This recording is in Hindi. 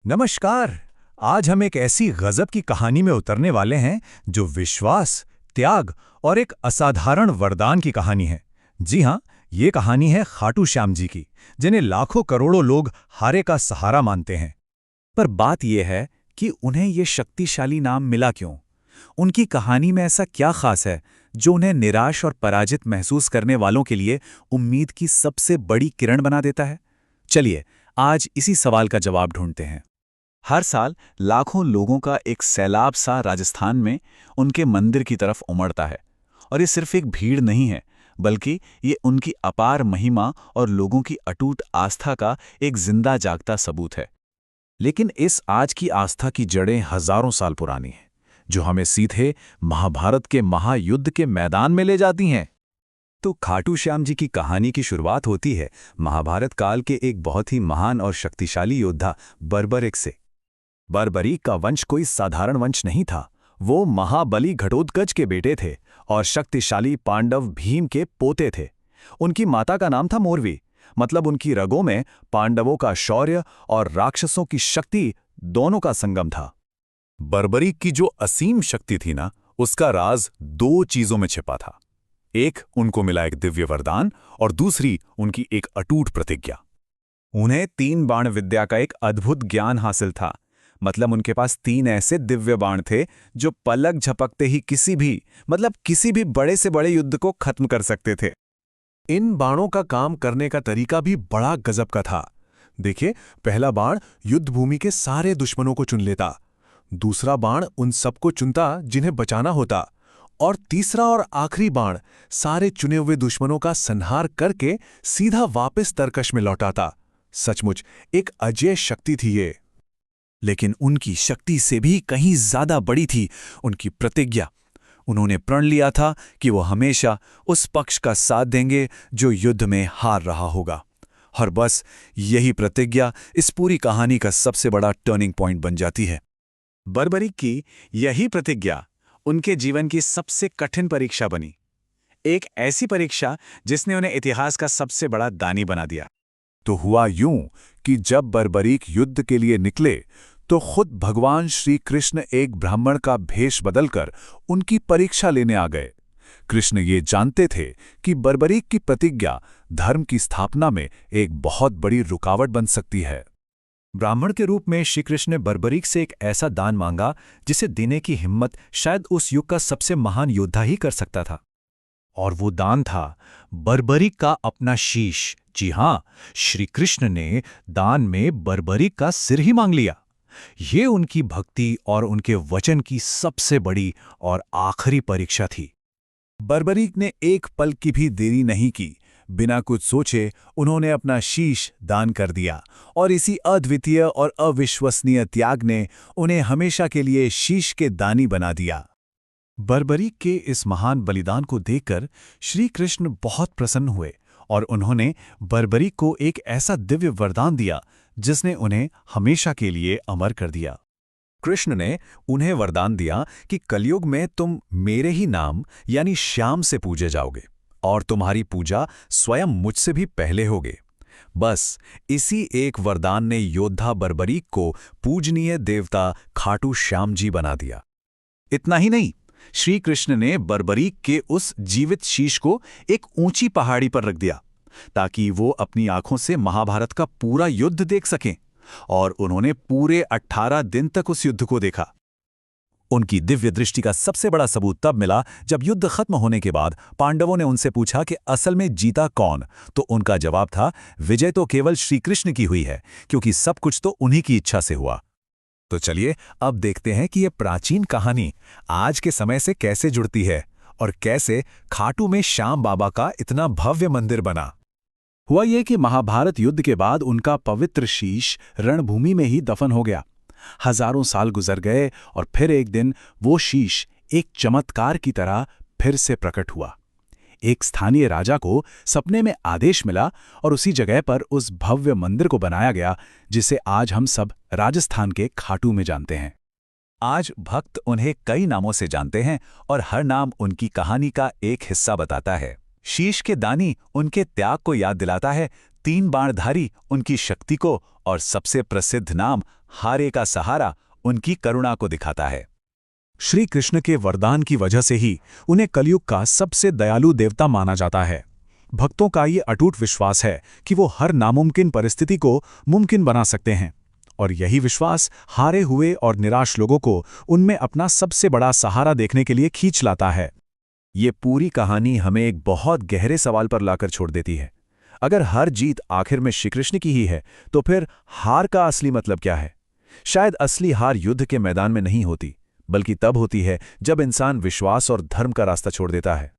नमस्कार। आज हम एक ऐसी गजब की कहानी में उतरने वाले हैं जो विश्वास, त्याग और एक असाधारण वरदान की कहानी है। जी हाँ, ये कहानी है खाटू श्याम जी की, जिन्हें लाखों करोड़ों लोग हारे का सहारा मानते हैं। पर बात यह है कि उन्हें ये शक्तिशाली नाम मिला क्यों? उनकी कहानी में ऐसा क्या खास है जो उन्हें निराश और पराजित महसूस करने वालों के लिए उम्मीद की सबसे बड़ी किरण बना देता है? चलिए, आज इसी सवाल का जवाब ढूंढते हैं। हर साल लाखों लोगों का एक सैलाब सा राजस्थान में उनके मंदिर की तरफ उमड़ता है। और ये सिर्फ एक भीड़ नहीं है, बल्कि ये उनकी अपार महिमा और लोगों की अटूट आस्था का एक जिंदा जागता सबूत है। लेकिन इस आज की आस्था की जड़ें हजारों साल पुरानी हैं, जो हमें सीधे महाभारत के महायुद्ध के मैदान में ले जाती हैं। तो खाटू श्याम जी की कहानी की शुरुआत होती है महाभारत काल के एक बहुत ही महान और शक्तिशाली योद्धा बर्बरिक से। बर्बरीक का वंश कोई साधारण वंश नहीं था। वो महाबली घटोत्कच के बेटे थे और शक्तिशाली पांडव भीम के पोते थे। उनकी माता का नाम था मोरवी, मतलब उनकी रगों में पांडवों का शौर्य और राक्षसों की शक्ति दोनों का संगम था। बर्बरीक की जो असीम शक्ति थी ना, उसका राज दो चीजों में छिपा था। एक, उनको मिला एक दिव्य वरदान, और दूसरी उनकी एक अटूट प्रतिज्ञा। उन्हें 3 बाण विद्या का एक अद्भुत ज्ञान हासिल था। मतलब उनके पास 3 ऐसे दिव्य बाण थे जो पलक झपकते ही किसी भी बड़े से बड़े युद्ध को खत्म कर सकते थे। इन बाणों का काम करने का तरीका भी बड़ा गजब का था। देखिए, पहला बाण युद्ध भूमि के सारे दुश्मनों को चुन लेता, दूसरा बाण उन सबको चुनता जिन्हें बचाना होता, और तीसरा और आखिरी बाण सारे चुने हुए दुश्मनों का संहार करके सीधा वापस तरकश में लौटाता। सचमुच एक अजेय शक्ति थी ये। लेकिन उनकी शक्ति से भी कहीं ज्यादा बड़ी थी उनकी प्रतिज्ञा। उन्होंने प्रण लिया था कि वो हमेशा उस पक्ष का साथ देंगे जो युद्ध में हार रहा होगा। और बस यही प्रतिज्ञा इस पूरी कहानी का सबसे बड़ा टर्निंग पॉइंट बन जाती है। बर्बरीक की यही प्रतिज्ञा उनके जीवन की सबसे कठिन परीक्षा बनी। एक ऐसी परीक्षा जिसने उन्हें इतिहास का सबसे बड़ा दानी बना दिया। तो हुआ यूं कि जब बर्बरीक युद्ध के लिए निकले तो खुद भगवान श्री कृष्ण एक ब्राह्मण का भेष बदलकर उनकी परीक्षा लेने आ गए। कृष्ण ये जानते थे कि बर्बरीक की प्रतिज्ञा धर्म की स्थापना में एक बहुत बड़ी रुकावट बन सकती है। ब्राह्मण के रूप में श्री कृष्ण ने बर्बरीक से एक ऐसा दान मांगा जिसे देने की हिम्मत शायद उस युग का सबसे महान योद्धा ही कर सकता था। और वो दान था बर्बरीक का अपना शीश। जी हां, श्री कृष्ण ने दान में बर्बरीक का सिर ही मांग लिया। ये उनकी भक्ति और उनके वचन की सबसे बड़ी और आखिरी परीक्षा थी। बर्बरीक ने एक पल की भी देरी नहीं की। बिना कुछ सोचे उन्होंने अपना शीश दान कर दिया, और इसी अद्वितीय और अविश्वसनीय त्याग ने उन्हें हमेशा के लिए शीश के दानी बना दिया। बर्बरीक के इस महान बलिदान को देखकर श्री कृष्ण बहुत प्रसन्न हुए और उन्होंने बर्बरीक को एक ऐसा दिव्य वरदान दिया जिसने उन्हें हमेशा के लिए अमर कर दिया। कृष्ण ने उन्हें वरदान दिया कि कलयुग में तुम मेरे ही नाम यानी श्याम से पूजे जाओगे, और तुम्हारी पूजा स्वयं मुझसे भी पहले होगे। बस इसी एक वरदान ने योद्धा बर्बरीक को पूजनीय देवता खाटू श्याम जी बना दिया। इतना ही नहीं, श्री कृष्ण ने बर्बरीक के उस जीवित शीश को एक ऊंची पहाड़ी पर रख दिया ताकि वो अपनी आंखों से महाभारत का पूरा युद्ध देख सकें। और उन्होंने पूरे 18 दिन तक उस युद्ध को देखा। उनकी दिव्य दृष्टि का सबसे बड़ा सबूत तब मिला जब युद्ध खत्म होने के बाद पांडवों ने उनसे पूछा कि असल में जीता कौन। तो उनका जवाब था, विजय तो केवल श्री कृष्ण की हुई है, क्योंकि सब कुछ तो उन्हीं की इच्छा से हुआ। तो चलिए अब देखते हैं कि यह प्राचीन कहानी आज के समय से कैसे जुड़ती है और कैसे खाटू में श्याम बाबा का इतना भव्य मंदिर बना। हुआ ये कि महाभारत युद्ध के बाद उनका पवित्र शीश रणभूमि में ही दफन हो गया। हजारों साल गुजर गए और फिर एक दिन वो शीश एक चमत्कार की तरह फिर से प्रकट हुआ। एक स्थानीय राजा को सपने में आदेश मिला और उसी जगह पर उस भव्य मंदिर को बनाया गया जिसे आज हम सब राजस्थान के खाटू में जानते हैं। आज भक्त उन्हें कई नामों से जानते हैं और हर नाम उनकी कहानी का एक हिस्सा बताता है। शीश के दानी उनके त्याग को याद दिलाता है, 3 बाणधारी उनकी शक्ति को, और सबसे प्रसिद्ध नाम हारे का सहारा उनकी करुणा को दिखाता है। श्री कृष्ण के वरदान की वजह से ही उन्हें कलयुग का सबसे दयालु देवता माना जाता है। भक्तों का ये अटूट विश्वास है कि वो हर नामुमकिन परिस्थिति को मुमकिन बना सकते हैं, और यही विश्वास हारे हुए और निराश लोगों को उनमें अपना सबसे बड़ा सहारा देखने के लिए खींच लाता है। ये पूरी कहानी हमें एक बहुत गहरे सवाल पर लाकर छोड़ देती है। अगर हर जीत आखिर में श्री कृष्ण की ही है, तो फिर हार का असली मतलब क्या है? शायद असली हार युद्ध के मैदान में नहीं होती, बल्कि तब होती है जब इंसान विश्वास और धर्म का रास्ता छोड़ देता है।